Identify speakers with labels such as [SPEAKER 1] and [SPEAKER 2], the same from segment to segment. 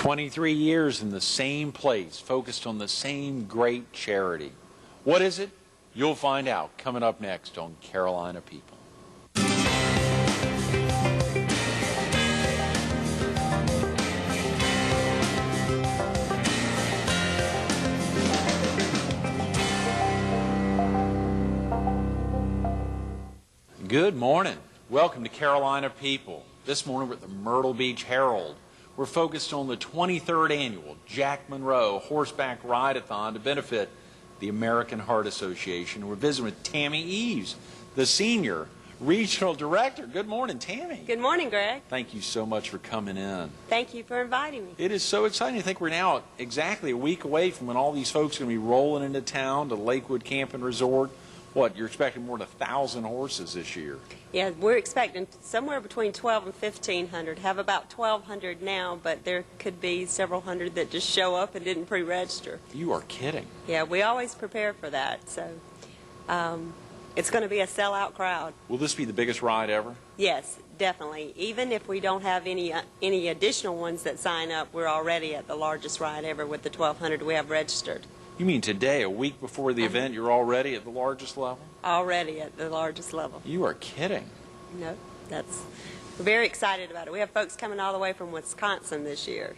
[SPEAKER 1] 23 years in the same place, focused on the same great charity. What is it? You'll find out coming up next on Carolina People. Good morning. Welcome to Carolina People. This morning we're at the Myrtle Beach Herald. We're focused on the 23rd annual Jack Monroe Horseback Ride-a-thon to benefit the American Heart Association. We're visiting with Tammy Eaves, the Senior Regional Director. Good morning, Tammy.
[SPEAKER 2] Good morning, Greg.
[SPEAKER 1] Thank you so much for coming in.
[SPEAKER 2] Thank you for inviting me.
[SPEAKER 1] It is so exciting. I think we're now exactly a week away from when all these folks are going to be rolling into town to Lakewood Camp and Resort. What, you're expecting more than 1,000 horses this year?
[SPEAKER 2] Yeah, we're expecting somewhere between 1,200 and 1,500. Have about 1,200 now, but there could be several hundred that just show up and didn't pre-register.
[SPEAKER 1] You are kidding.
[SPEAKER 2] Yeah, we always prepare for that, so it's going to be a sellout crowd.
[SPEAKER 1] Will this be the biggest ride ever?
[SPEAKER 2] Yes, definitely. Even if we don't have any additional ones that sign up, we're already at the largest ride ever with the 1,200 we have registered.
[SPEAKER 1] You mean today, a week before the event, you're already at the largest level?
[SPEAKER 2] Already at the largest level.
[SPEAKER 1] You are kidding.
[SPEAKER 2] No, we're very excited about it. We have folks coming all the way from Wisconsin this year.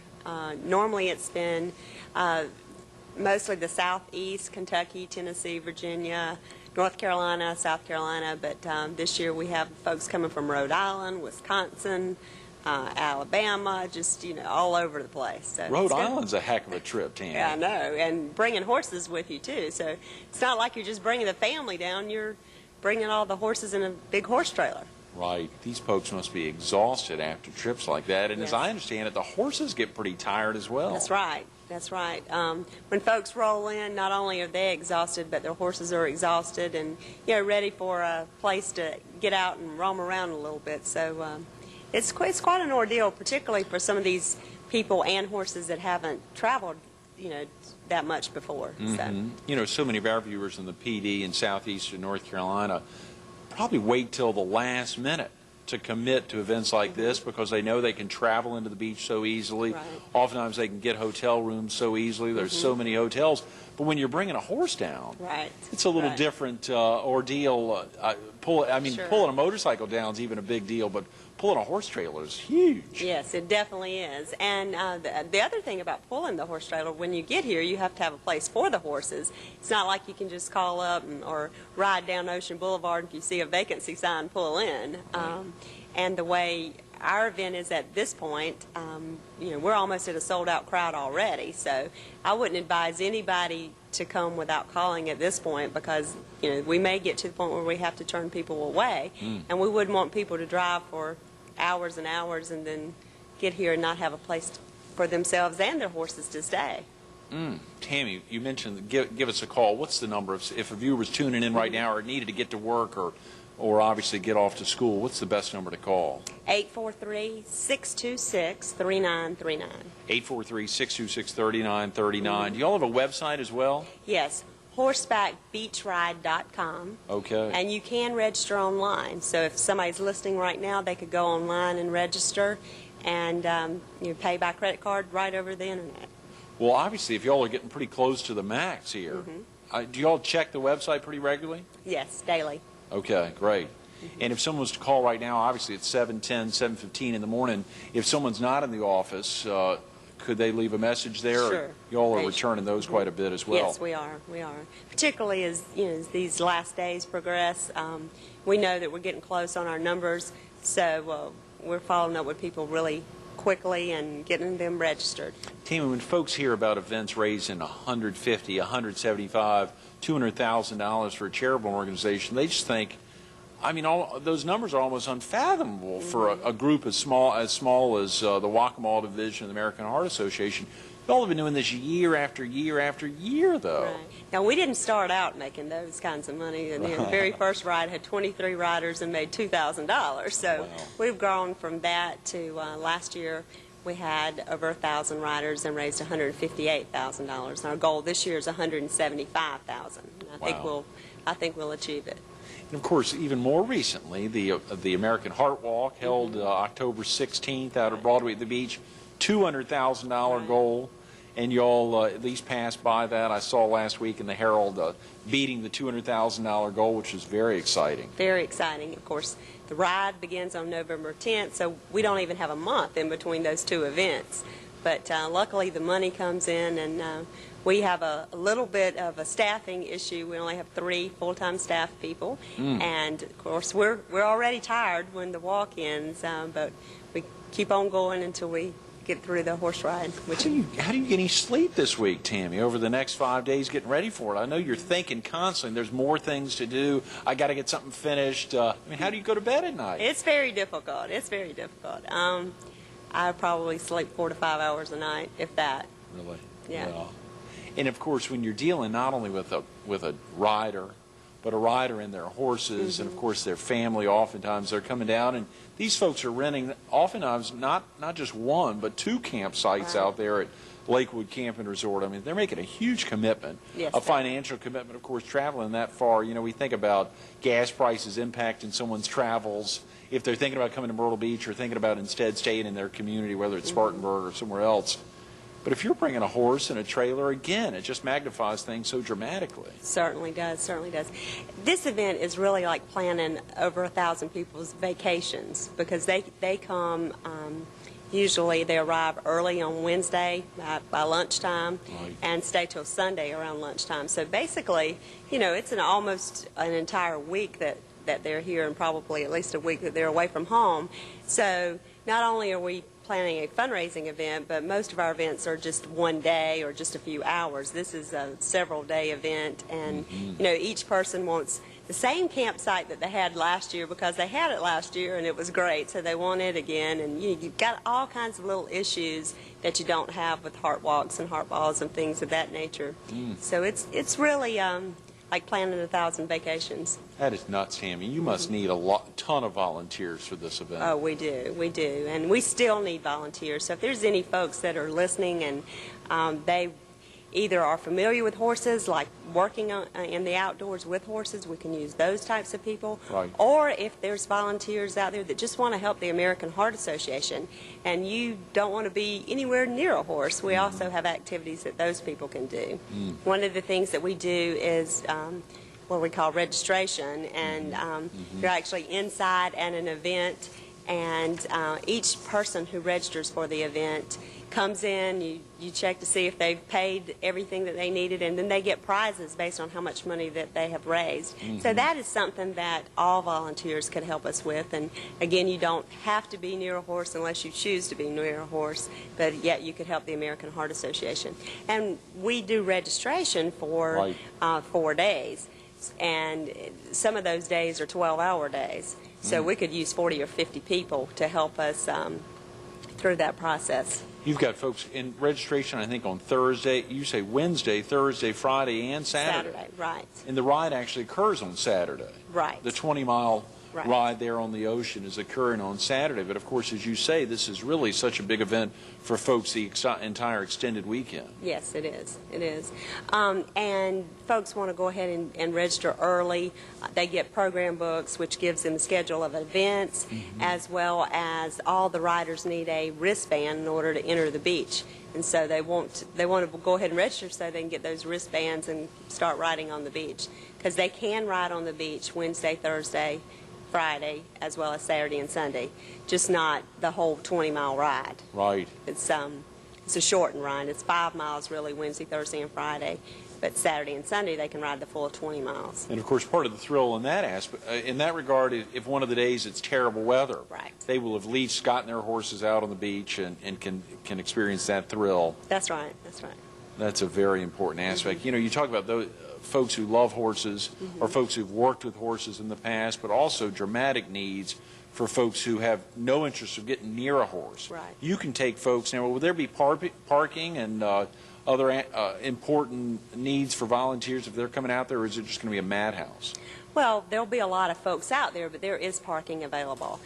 [SPEAKER 2] Normally it's been mostly the Southeast, Kentucky, Tennessee, Virginia, North Carolina, South Carolina, but this year we have folks coming from Rhode Island, Wisconsin, Alabama, just, all over the place. So
[SPEAKER 1] Rhode Island's a heck of a trip, Tammy.
[SPEAKER 2] Yeah, I know, and bringing horses with you, too. So it's not like you're just bringing the family down. You're bringing all the horses in a big horse trailer.
[SPEAKER 1] Right. These folks must be exhausted after trips like that. And
[SPEAKER 2] yes.
[SPEAKER 1] As I understand it, the horses get pretty tired as well.
[SPEAKER 2] That's right. That's right. When folks roll in, not only are they exhausted, but their horses are exhausted and, ready for a place to get out and roam around a little bit. So it's quite an ordeal, particularly for some of these people and horses that haven't traveled, that much before.
[SPEAKER 1] Mm-hmm. So many of our viewers in the PD in southeastern North Carolina probably wait till the last minute to commit to events like this because they know they can travel into the beach so easily.
[SPEAKER 2] Right.
[SPEAKER 1] Oftentimes they can get hotel rooms so easily. There's so many hotels. But when you're bringing a horse down,
[SPEAKER 2] right.
[SPEAKER 1] it's a little different ordeal. Pulling a motorcycle down is even a big deal, but pulling a horse trailer is huge.
[SPEAKER 2] Yes, it definitely is. And the other thing about pulling the horse trailer, when you get here, you have to have a place for the horses. It's not like you can just call up or ride down Ocean Boulevard if you see a vacancy sign, pull in. And the way our event is at this point, we're almost at a sold-out crowd already. So I wouldn't advise anybody to come without calling at this point because, we may get to the point where we have to turn people away. And we wouldn't want people to drive for hours and hours and then get here and not have a place for themselves and their horses to stay.
[SPEAKER 1] Tammy, you mentioned give us a call. What's the number? If a viewer's tuning in right now or needed to get to work or obviously get off to school, what's the best number to call?
[SPEAKER 2] 843-626-3939.
[SPEAKER 1] 843-626-3939. Do you all have a website as well?
[SPEAKER 2] Yes, horsebackbeachride.com.
[SPEAKER 1] Okay.
[SPEAKER 2] And you can register online. So if somebody's listening right now, they could go online and register and pay by credit card right over the internet.
[SPEAKER 1] Well, obviously, if y'all are getting pretty close to the max here, do y'all check the website pretty regularly?
[SPEAKER 2] Yes, daily.
[SPEAKER 1] Okay, great. And if someone was to call right now, obviously it's 7:10, 7:15 in the morning. If someone's not in the office, could they leave a message there?
[SPEAKER 2] Sure.
[SPEAKER 1] Y'all are returning those quite a bit as well.
[SPEAKER 2] Yes, we are. Particularly as as these last days progress, we know that we're getting close on our numbers, so we're following up with people really quickly and getting them registered.
[SPEAKER 1] Tammy, when folks hear about events raising $150,000, $175,000, $200,000 for a charitable organization, they just think, all those numbers are almost unfathomable for a group as small as the Waccamaw Division of the American Heart Association. Y'all have been doing this year after year after year, though.
[SPEAKER 2] Right. Now, we didn't start out making those kinds of money. The very first ride had 23 riders and made $2,000. So we've grown from that to last year we had over 1,000 riders and raised $158,000. Our goal this year is $175,000. I think we'll achieve it.
[SPEAKER 1] And of course, even more recently, the American Heart Walk held October 16th out at Broadway at the beach. $200,000
[SPEAKER 2] Right.
[SPEAKER 1] goal, and y'all at least passed by that. I saw last week in the Herald beating the $200,000 goal, which is very exciting.
[SPEAKER 2] Very exciting. Of course, the ride begins on November 10th, so we don't even have a month in between those two events. But luckily, the money comes in, and we have a little bit of a staffing issue. We only have 3 full-time staff people, and of course, we're already tired when the walk ends, but we keep on going until we get through the horse ride.
[SPEAKER 1] How do you get any sleep this week, Tammy, over the next 5 days getting ready for it? I know you're thinking constantly, there's more things to do. I got to get something finished. I mean, how do you go to bed at night?
[SPEAKER 2] It's very difficult. It's very difficult. I probably sleep 4 to 5 hours a night, if that.
[SPEAKER 1] Really?
[SPEAKER 2] Yeah.
[SPEAKER 1] Well, and of course, when you're dealing not only with a rider, but a rider and their horses, and of course their family, oftentimes they're coming down, and these folks are renting oftentimes not just 1 but 2 campsites
[SPEAKER 2] Right.
[SPEAKER 1] out there at Lakewood Camp and Resort. I mean, they're making a huge commitment,
[SPEAKER 2] Yes,
[SPEAKER 1] a
[SPEAKER 2] they are.
[SPEAKER 1] financial commitment, of course, traveling that far. You know, we think about gas prices impacting someone's travels. If they're thinking about coming to Myrtle Beach or thinking about instead staying in their community, whether it's Spartanburg or somewhere else. But if you're bringing a horse and a trailer, again, it just magnifies things so dramatically.
[SPEAKER 2] Certainly does, certainly does. This event is really like planning over 1,000 people's vacations, because they come, usually they arrive early on Wednesday by lunchtime,
[SPEAKER 1] Right.
[SPEAKER 2] and stay till Sunday around lunchtime. So basically, you know, it's almost an entire week that they're here, and probably at least a week that they're away from home. So not only are we planning a fundraising event, but most of our events are just one day or just a few hours. This is a several-day event, and you know, each person wants the same campsite that they had last year, because they had it last year and it was great, so they want it again. And you've got all kinds of little issues that you don't have with heart walks and heart balls and things of that nature. So it's really like planning 1,000 vacations.
[SPEAKER 1] That is nuts, Tammy. You must need a ton of volunteers for this event.
[SPEAKER 2] Oh, we do, and we still need volunteers. So if there's any folks that are listening and they either are familiar with horses, like working in the outdoors with horses, we can use those types of people.
[SPEAKER 1] Right.
[SPEAKER 2] Or if there's volunteers out there that just want to help the American Heart Association, and you don't want to be anywhere near a horse, we also have activities that those people can do. One of the things that we do is what we call registration, and you're actually inside at an event, and each person who registers for the event comes in, you check to see if they've paid everything that they needed, and then they get prizes based on how much money that they have raised. So that is something that all volunteers could help us with. And again, you don't have to be near a horse unless you choose to be near a horse, but yet you could help the American Heart Association. And we do registration for 4 days, and some of those days are 12-hour days. So we could use 40 or 50 people to help us through that process.
[SPEAKER 1] You've got folks in registration, I think, on Thursday. You say Wednesday, Thursday, Friday, and Saturday.
[SPEAKER 2] Saturday, right.
[SPEAKER 1] And the ride actually occurs on Saturday.
[SPEAKER 2] Right.
[SPEAKER 1] The 20-mile
[SPEAKER 2] Right.
[SPEAKER 1] ride there on the ocean is occurring on Saturday. But, of course, as you say, this is really such a big event for folks the entire extended weekend.
[SPEAKER 2] Yes, it is. It is. And folks want to go ahead and register early. They get program books, which gives them a schedule of events, as well as all the riders need a wristband in order to enter the beach. And so they want to go ahead and register so they can get those wristbands and start riding on the beach. Because they can ride on the beach Wednesday, Thursday, Friday, as well as Saturday and Sunday, just not the whole 20-mile ride.
[SPEAKER 1] Right.
[SPEAKER 2] It's a shortened ride. It's 5 miles really Wednesday, Thursday, and Friday, but Saturday and Sunday they can ride the full 20 miles.
[SPEAKER 1] And, of course, part of the thrill in that aspect, in that regard, if one of the days it's terrible weather,
[SPEAKER 2] Right.
[SPEAKER 1] they will have at least gotten their horses out on the beach and can experience that thrill.
[SPEAKER 2] That's right. That's right.
[SPEAKER 1] That's a very important aspect. You know, you talk about those folks who love horses or folks who've worked with horses in the past, but also dramatic needs for folks who have no interest of getting near a horse.
[SPEAKER 2] Right.
[SPEAKER 1] You can take folks now. Will there be parking and other important needs for volunteers if they're coming out there, or is it just going to be a madhouse?
[SPEAKER 2] Well, there'll be a lot of folks out there, but there is parking available.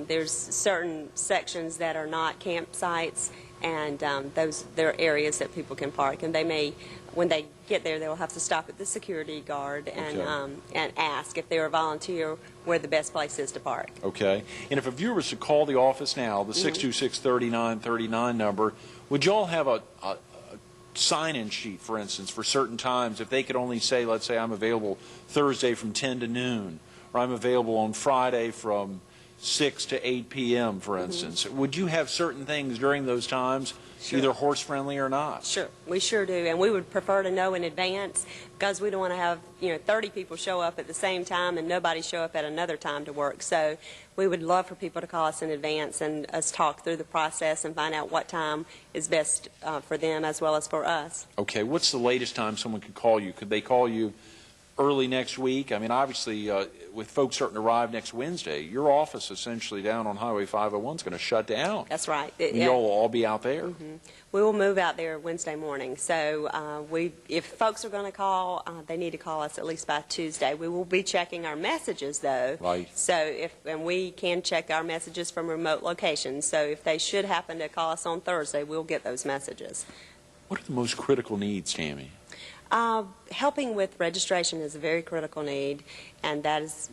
[SPEAKER 2] There's certain sections that are not campsites, and there are areas that people can park, and they may, when they get there, they'll have to stop at the security guard and ask if they're a volunteer where the best place is to park.
[SPEAKER 1] Okay. And if a viewer was to call the office now, the 626-3939 number, would you all have a sign-in sheet, for instance, for certain times? If they could only say, let's say, I'm available Thursday from 10 to noon, or I'm available on Friday from 6 to 8 p.m., for instance. Would you have certain things during those times, either horse-friendly or not?
[SPEAKER 2] Sure, we sure do, and we would prefer to know in advance, because we don't want to have 30 people show up at the same time and nobody show up at another time to work. So we would love for people to call us in advance and us talk through the process and find out what time is best for them as well as for us.
[SPEAKER 1] Okay, what's the latest time someone could call you? Could they call you early next week? I mean, obviously, with folks starting to arrive next Wednesday, your office essentially down on Highway 501 is going to shut down.
[SPEAKER 2] That's right.
[SPEAKER 1] You'll all be out there?
[SPEAKER 2] We will move out there Wednesday morning. So if folks are going to call, they need to call us at least by Tuesday. We will be checking our messages, though.
[SPEAKER 1] Right.
[SPEAKER 2] So and we can check our messages from remote locations. So if they should happen to call us on Thursday, we'll get those messages.
[SPEAKER 1] What are the most critical needs, Tammy?
[SPEAKER 2] Helping with registration is a very critical need, and that is,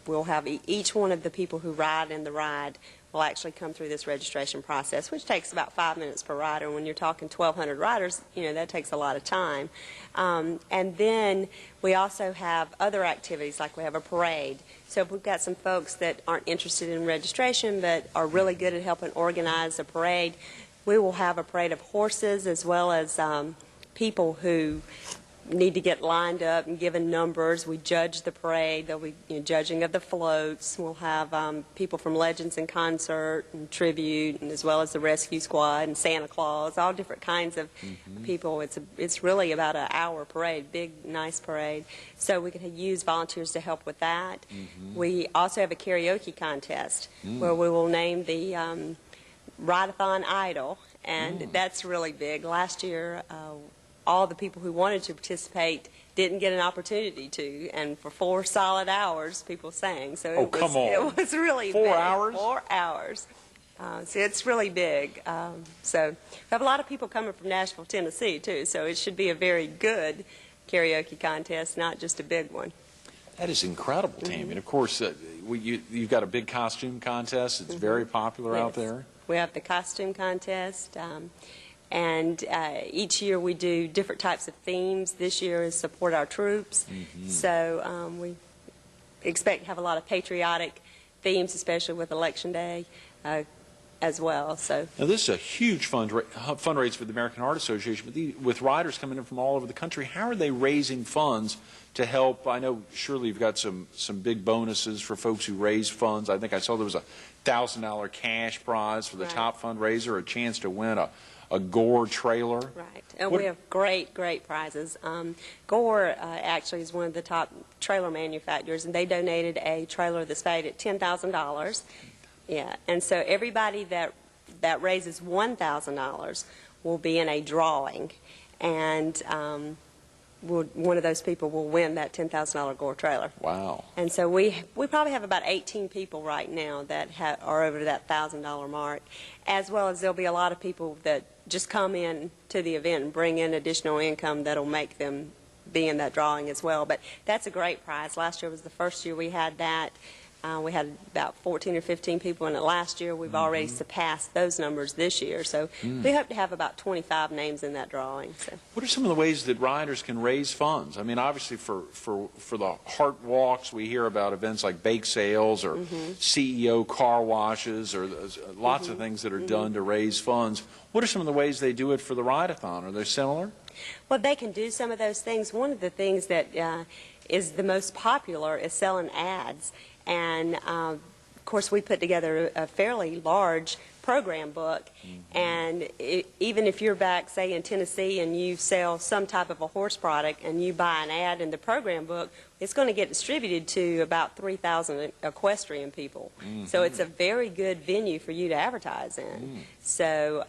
[SPEAKER 2] we'll have each one of the people who ride in the ride will actually come through this registration process, which takes about 5 minutes per rider. When you're talking 1,200 riders, that takes a lot of time. And then we also have other activities, like we have a parade. So if we've got some folks that aren't interested in registration but are really good at helping organize a parade, we will have a parade of horses as well as people who need to get lined up and given numbers. We judge the parade. There'll be judging of the floats. We'll have people from Legends in Concert and Tribute, and as well as the Rescue Squad and Santa Claus, all different kinds of people. It's really about an hour parade, big, nice parade. So we can use volunteers to help with that. We also have a karaoke contest where we will name the Ride-a-thon Idol, and that's really big. Last year, all the people who wanted to participate didn't get an opportunity to, and for 4 solid hours, people sang. So it was really
[SPEAKER 1] 4
[SPEAKER 2] big.
[SPEAKER 1] hours?
[SPEAKER 2] 4 hours. So it's really big. So we have a lot of people coming from Nashville, Tennessee, too. So it should be a very good karaoke contest, not just a big one.
[SPEAKER 1] That is incredible, Tammy. And of course, you've got a big costume contest. It's very popular out there.
[SPEAKER 2] We have the costume contest. And each year we do different types of themes. This year is support our troops. So we expect to have a lot of patriotic themes, especially with Election Day as well. So
[SPEAKER 1] now this is a huge fundraiser for the American Heart Association, but with riders coming in from all over the country, how are they raising funds to help? I know surely you've got some big bonuses for folks who raise funds. I think I saw there was a $1,000 cash prize for the top fundraiser, a chance to win a Gore trailer.
[SPEAKER 2] Right, and we have great prizes. Gore actually is one of the top trailer manufacturers, and they donated a trailer that's valued at $10,000. Yeah, and so everybody that raises $1,000 will be in a drawing, and one of those people will win that $10,000 Gore trailer.
[SPEAKER 1] Wow. And
[SPEAKER 2] so we probably have about 18 people right now that are over that $1,000 mark, as well as there'll be a lot of people that just come in to the event and bring in additional income that'll make them be in that drawing as well. But that's a great prize. Last year was the first year we had that. We had about 14 or 15 people in it last year. We've already surpassed those numbers this year. So we hope to have about 25 names in that drawing. So.
[SPEAKER 1] What are some of the ways that riders can raise funds? I mean, obviously for the Heart Walks, we hear about events like bake sales or CEO car washes, or lots of things that are done to raise funds. What are some of the ways they do it for the Ride-a-thon? Are they similar?
[SPEAKER 2] Well, they can do some of those things. One of the things that is the most popular is selling ads. And, of course, we put together a fairly large program book. And even if you're back, say, in Tennessee and you sell some type of a horse product and you buy an ad in the program book, it's going to get distributed to about 3,000 equestrian people. So it's a very good venue for you to advertise in. So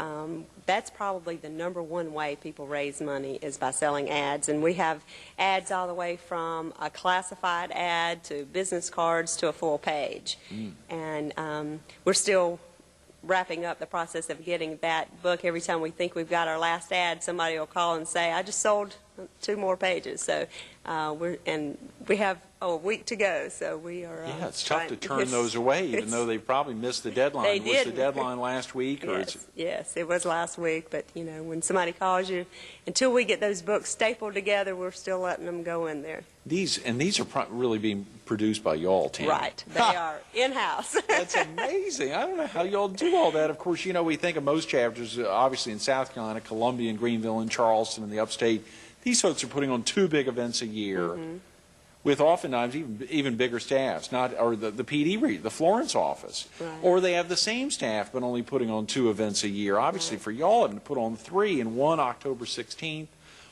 [SPEAKER 2] that's probably the #1 way people raise money is by selling ads. And we have ads all the way from a classified ad to business cards to a full page. And we're still wrapping up the process of getting that book. Every time we think we've got our last ad, somebody will call and say, I just sold 2 more pages. So we have a week to go, so we are
[SPEAKER 1] yeah, it's tough to turn those away, even though they probably missed the deadline.
[SPEAKER 2] They
[SPEAKER 1] was
[SPEAKER 2] did.
[SPEAKER 1] the deadline last week? Or
[SPEAKER 2] Yes, it was last week, but you know, when somebody calls you, until we get those books stapled together, we're still letting them go in there.
[SPEAKER 1] These are really being produced by y'all, Tammy.
[SPEAKER 2] Right, they are in-house.
[SPEAKER 1] That's amazing. I don't know how y'all do all that. Of course, you know, we think of most chapters, obviously in South Carolina, Columbia and Greenville and Charleston and the upstate. These folks are putting on 2 big events a year with oftentimes even bigger staffs, or the PD, the Florence office.
[SPEAKER 2] Right.
[SPEAKER 1] Or they have the same staff but only putting on 2 events a year. Obviously, for y'all, having to put on 3, and one October 16th,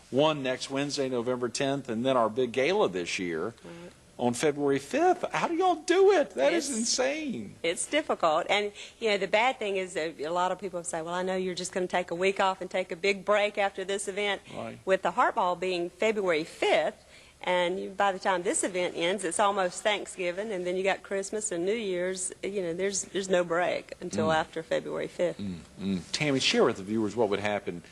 [SPEAKER 1] one next Wednesday, November 10th, and then our big gala this year on February 5th. How do y'all do it? That is insane.
[SPEAKER 2] It's difficult. And, you know, the bad thing is that a lot of people say, well, I know you're just going to take a week off and take a big break after this event.
[SPEAKER 1] Right.
[SPEAKER 2] With the Heart Ball being February 5th, and by the time this event ends, it's almost Thanksgiving, and then you got Christmas and New Year's. You know, there's no break until after February 5th.
[SPEAKER 1] Tammy, share with the viewers what would happen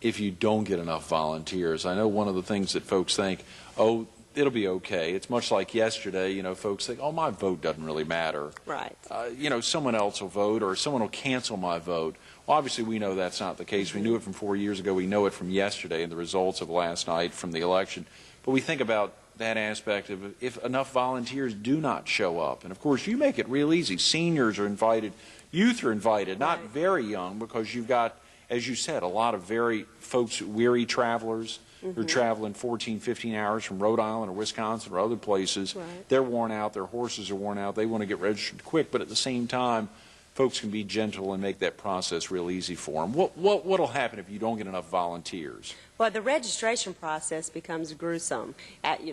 [SPEAKER 1] if you don't get enough volunteers. I know one of the things that folks think, oh, it'll be okay. It's much like yesterday, you know, folks think, oh, my vote doesn't really matter.
[SPEAKER 2] Right.
[SPEAKER 1] You know, someone else will vote or someone will cancel my vote. Well, obviously, we know that's not the case. We knew it from 4 years ago. We know it from yesterday and the results of last night from the election. But we think about that aspect of if enough volunteers do not show up. And, of course, you make it real easy. Seniors are invited. Youth are invited, not very young, because you've got, as you said, a lot of very folks, weary travelers who are traveling 14, 15 hours from Rhode Island or Wisconsin or other places.
[SPEAKER 2] Right.
[SPEAKER 1] They're worn out. Their horses are worn out. They want to get registered quick. But at the same time, folks can be gentle and make that process real easy for them. What'll happen if you don't get enough volunteers?
[SPEAKER 2] Well, the registration process becomes gruesome.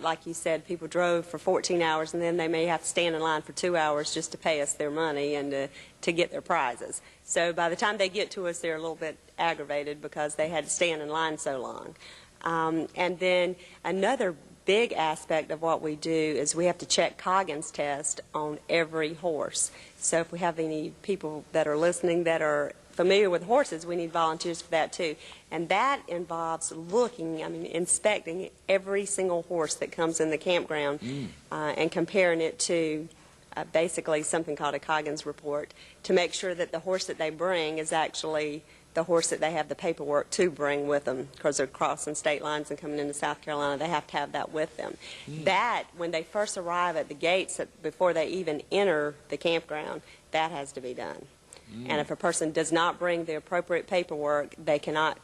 [SPEAKER 2] Like you said, people drove for 14 hours, and then they may have to stand in line for 2 hours just to pay us their money and to get their prizes. So by the time they get to us, they're a little bit aggravated because they had to stand in line so long. And then another big aspect of what we do is we have to check Coggins test on every horse. So if we have any people that are listening that are familiar with horses, we need volunteers for that too. And that involves inspecting every single horse that comes in the campground and comparing it to basically something called a Coggins report to make sure that the horse that they bring is actually the horse that they have the paperwork to bring with them, because they're crossing state lines and coming into South Carolina. They have to have that with them. That, when they first arrive at the gates, before they even enter the campground, that has to be done. And if a person does not bring the appropriate paperwork, they cannot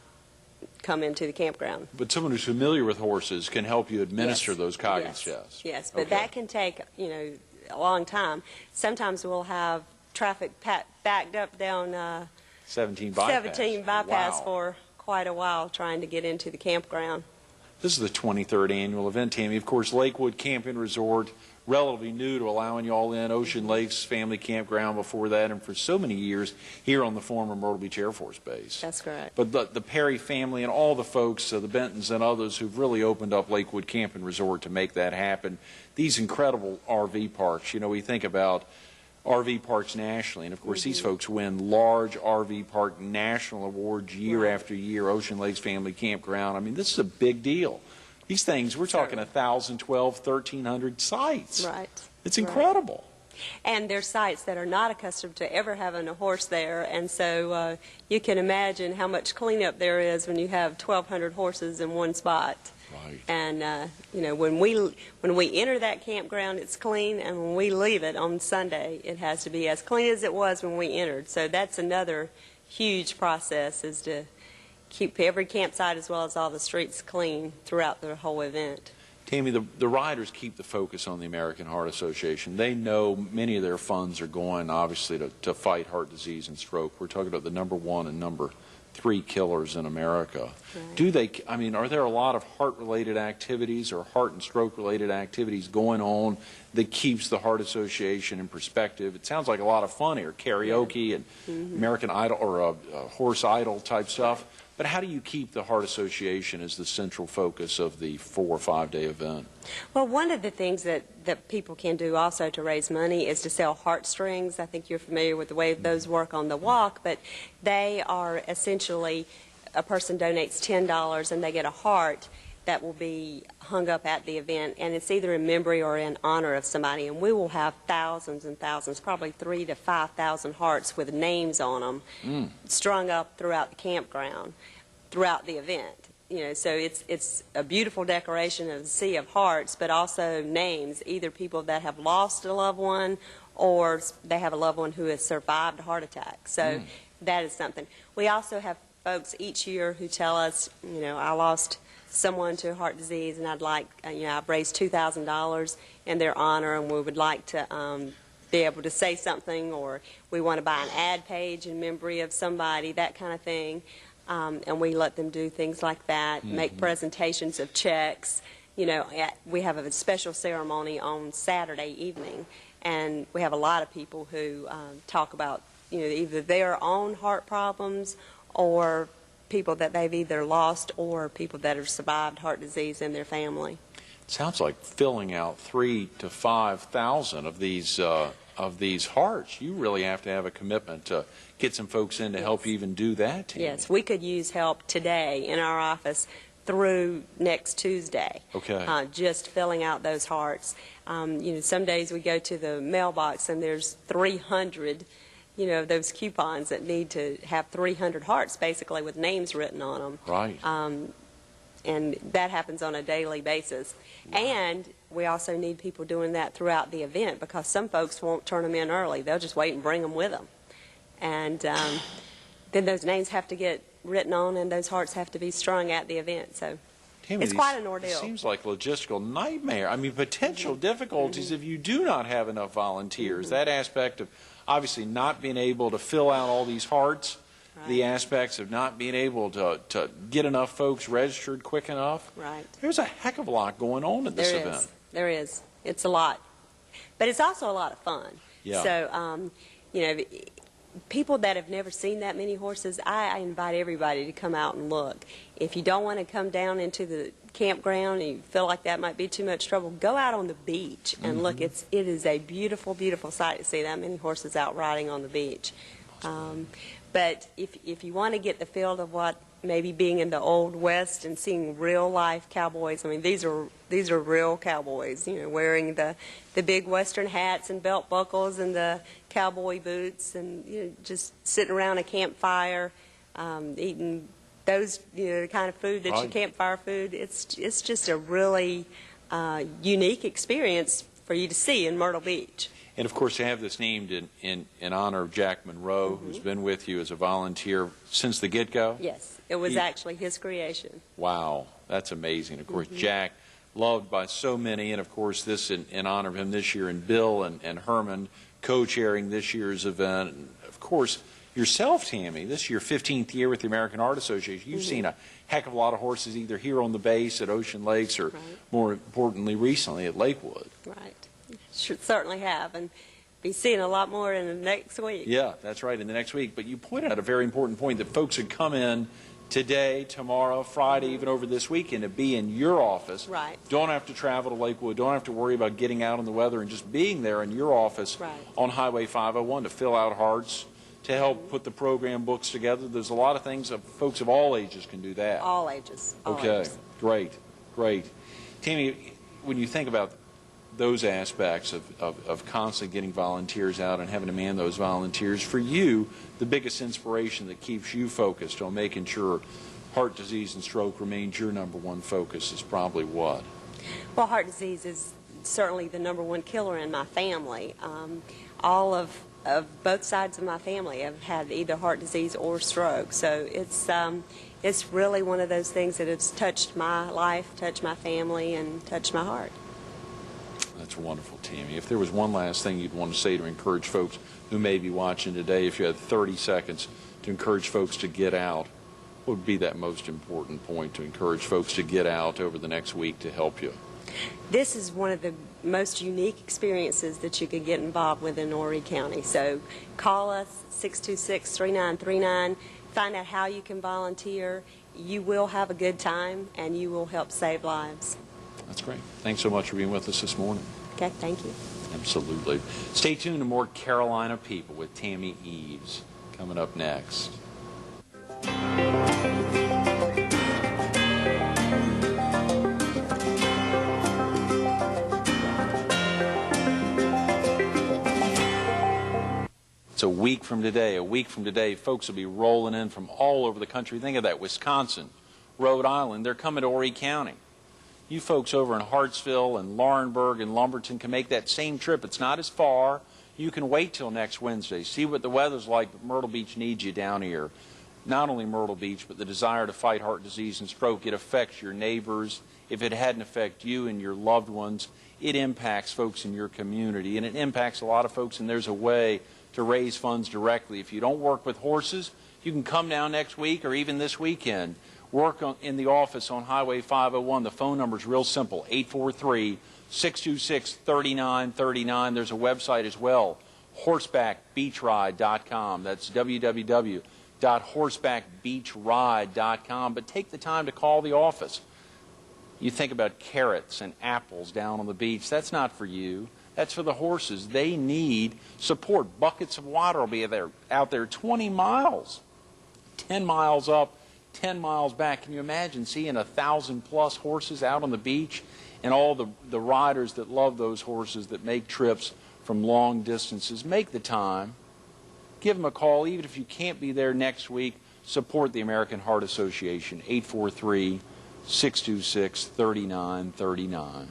[SPEAKER 2] come into the campground.
[SPEAKER 1] But someone who's familiar with horses can help you administer those Coggins tests.
[SPEAKER 2] Yes, but that can take, you know, a long time. Sometimes we'll have traffic backed up down
[SPEAKER 1] 17 bypass.
[SPEAKER 2] For quite a while trying to get into the campground.
[SPEAKER 1] This is the 23rd annual event, Tammy. Of course, Lakewood Camping Resort, relatively new to allowing you all in. Ocean Lakes Family Campground before that, and for so many years here on the former Myrtle Beach Air Force Base.
[SPEAKER 2] That's correct.
[SPEAKER 1] But the Perry family and all the folks, the Bentons and others who've really opened up Lakewood Camping Resort to make that happen. These incredible RV parks, you know, we think about RV parks nationally, and of course these folks win large RV park national awards year after year. Ocean Lakes Family Campground. I mean, this is a big deal. These things, we're talking 1,000, 12, 1,300 sites.
[SPEAKER 2] Right.
[SPEAKER 1] It's incredible.
[SPEAKER 2] And there's sites that are not accustomed to ever having a horse there, and so you can imagine how much cleanup there is when you have 1,200 horses in one spot.
[SPEAKER 1] Right.
[SPEAKER 2] And you know, when we enter that campground, it's clean, and when we leave it on Sunday, it has to be as clean as it was when we entered. So that's another huge process, is to keep every campsite as well as all the streets clean throughout the whole event.
[SPEAKER 1] Tammy, the riders keep the focus on the American Heart Association. They know many of their funds are going, obviously, to fight heart disease and stroke. We're talking about the #1 and #3 killers in America.
[SPEAKER 2] Right.
[SPEAKER 1] Do they, I mean, are there a lot of heart-related activities or heart and stroke-related activities going on that keeps the Heart Association in perspective? It sounds like a lot of fun here, karaoke and American Idol or horse idol type stuff. But how do you keep the Heart Association as the central focus of the 4 or 5 day event?
[SPEAKER 2] Well, one of the things that people can do also to raise money is to sell heartstrings. I think you're familiar with the way those work on the walk, but they are essentially, a person donates $10 and they get a heart that will be hung up at the event, and it's either in memory or in honor of somebody. And we will have thousands and thousands, probably 3,000 to 5,000 hearts with names on them, strung up throughout the campground, throughout the event. You know, so it's a beautiful decoration of a sea of hearts, but also names, either people that have lost a loved one or they have a loved one who has survived a heart attack. So that is something. We also have folks each year who tell us, you know, I lost someone to heart disease and I'd like, you know, I've raised $2,000 in their honor and we would like to be able to say something, or we want to buy an ad page in memory of somebody, that kind of thing. And we let them do things like that, make presentations of checks. You know, we have a special ceremony on Saturday evening, and we have a lot of people who talk about, you know, either their own heart problems or people that they've either lost or people that have survived heart disease in their family.
[SPEAKER 1] It sounds like filling out 3,000 to 5,000 of these hearts. You really have to have a commitment to get some folks in to help you even do that, Tammy.
[SPEAKER 2] Yes, we could use help today in our office through next Tuesday.
[SPEAKER 1] Okay.
[SPEAKER 2] Just filling out those hearts. You know, some days we go to the mailbox and there's 300, you know, those coupons that need to have 300 hearts basically with names written on them.
[SPEAKER 1] Right.
[SPEAKER 2] And that happens on a daily basis. Wow. And we also need people doing that throughout the event, because some folks won't turn them in early. They'll just wait and bring them with them. And then those names have to get written on and those hearts have to be strung at the event. So
[SPEAKER 1] Tammy,
[SPEAKER 2] it's quite an ordeal.
[SPEAKER 1] It seems like a logistical nightmare. I mean, potential difficulties if you do not have enough volunteers. That aspect of obviously not being able to fill out all these hearts, the aspects of not being able to get enough folks registered quick enough.
[SPEAKER 2] Right.
[SPEAKER 1] There's a heck of a lot going on at this event.
[SPEAKER 2] There is. It's a lot. But it's also a lot of fun.
[SPEAKER 1] Yeah.
[SPEAKER 2] So, you know, people that have never seen that many horses, I invite everybody to come out and look. If you don't want to come down into the campground and you feel like that might be too much trouble, go out on the beach and look. It is a beautiful, beautiful sight to see that many horses out riding on the beach. But if you want to get the feel of what maybe being in the Old West and seeing real life cowboys, I mean, these are real cowboys, you know, wearing the big Western hats and belt buckles and the cowboy boots, and, you know, just sitting around a campfire, eating those, you know, the kind of food that's your campfire food. It's just a really unique experience for you to see in Myrtle Beach.
[SPEAKER 1] And, of course, to have this named in honor of Jack Monroe, who's been with you as a volunteer since the get-go.
[SPEAKER 2] Yes, it was actually his creation.
[SPEAKER 1] Wow, that's amazing. Of course, Jack, loved by so many, and, of course, this in honor of him this year, and Bill and Herman co-chairing this year's event. And, of course, yourself, Tammy, this is your 15th year with the American Heart Association. You've seen a heck of a lot of horses either here on the base at Ocean Lakes or, more importantly, recently at Lakewood.
[SPEAKER 2] Right. Should certainly have, and be seeing a lot more in the next week.
[SPEAKER 1] Yeah, that's right, in the next week. But you pointed out a very important point, that folks would come in today, tomorrow, Friday, even over this weekend to be in your office.
[SPEAKER 2] Right.
[SPEAKER 1] Don't have to travel to Lakewood. Don't have to worry about getting out in the weather, and just being there in your office on Highway 501 to fill out hearts, to help put the program books together. There's a lot of things that folks of all ages can do that.
[SPEAKER 2] All ages. All
[SPEAKER 1] okay,
[SPEAKER 2] ages.
[SPEAKER 1] Great. Tammy, when you think about those aspects of constantly getting volunteers out and having to man those volunteers, for you, the biggest inspiration that keeps you focused on making sure heart disease and stroke remains your #1 focus is probably what? Well,
[SPEAKER 2] heart disease is certainly the #1 killer in my family. All of of both sides of my family have had either heart disease or stroke. So it's really one of those things that has touched my life, touched my family, and touched my heart.
[SPEAKER 1] That's wonderful, Tammy. If there was one last thing you'd want to say to encourage folks who may be watching today, if you had 30 seconds to encourage folks to get out, what would be that most important point to encourage folks to get out over the next week to help you?
[SPEAKER 2] This is one of the most unique experiences that you could get involved with in Horry County. So call us, 626-3939. Find out how you can volunteer. You will have a good time, and you will help save lives.
[SPEAKER 1] That's great. Thanks so much for being with us this morning.
[SPEAKER 2] Okay, thank you.
[SPEAKER 1] Absolutely. Stay tuned to more Carolina People with Tammy Eaves coming up next. It's a week from today. A week from today, folks will be rolling in from all over the country. Think of that, Wisconsin, Rhode Island. They're coming to Horry County. You folks over in Hartsville and Laurinburg and Lumberton can make that same trip. It's not as far. You can wait till next Wednesday. See what the weather's like. Myrtle Beach needs you down here. Not only Myrtle Beach, but the desire to fight heart disease and stroke. It affects your neighbors. If it hadn't affected you and your loved ones, it impacts folks in your community, and it impacts a lot of folks, and there's a way to raise funds directly. If you don't work with horses, you can come down next week or even this weekend. Work in the office on Highway 501. The phone number is real simple, 843-626-3939. There's a website as well, horsebackbeachride.com. That's www.horsebackbeachride.com. But take the time to call the office. You think about carrots and apples down on the beach. That's not for you. That's for the horses. They need support. Buckets of water will be out there 20 miles, 10 miles up, 10 miles back. Can you imagine seeing 1,000+ horses out on the beach, and all the riders that love those horses that make trips from long distances? Make the time. Give them a call. Even if you can't be there next week, support the American Heart Association, 843-626-3939.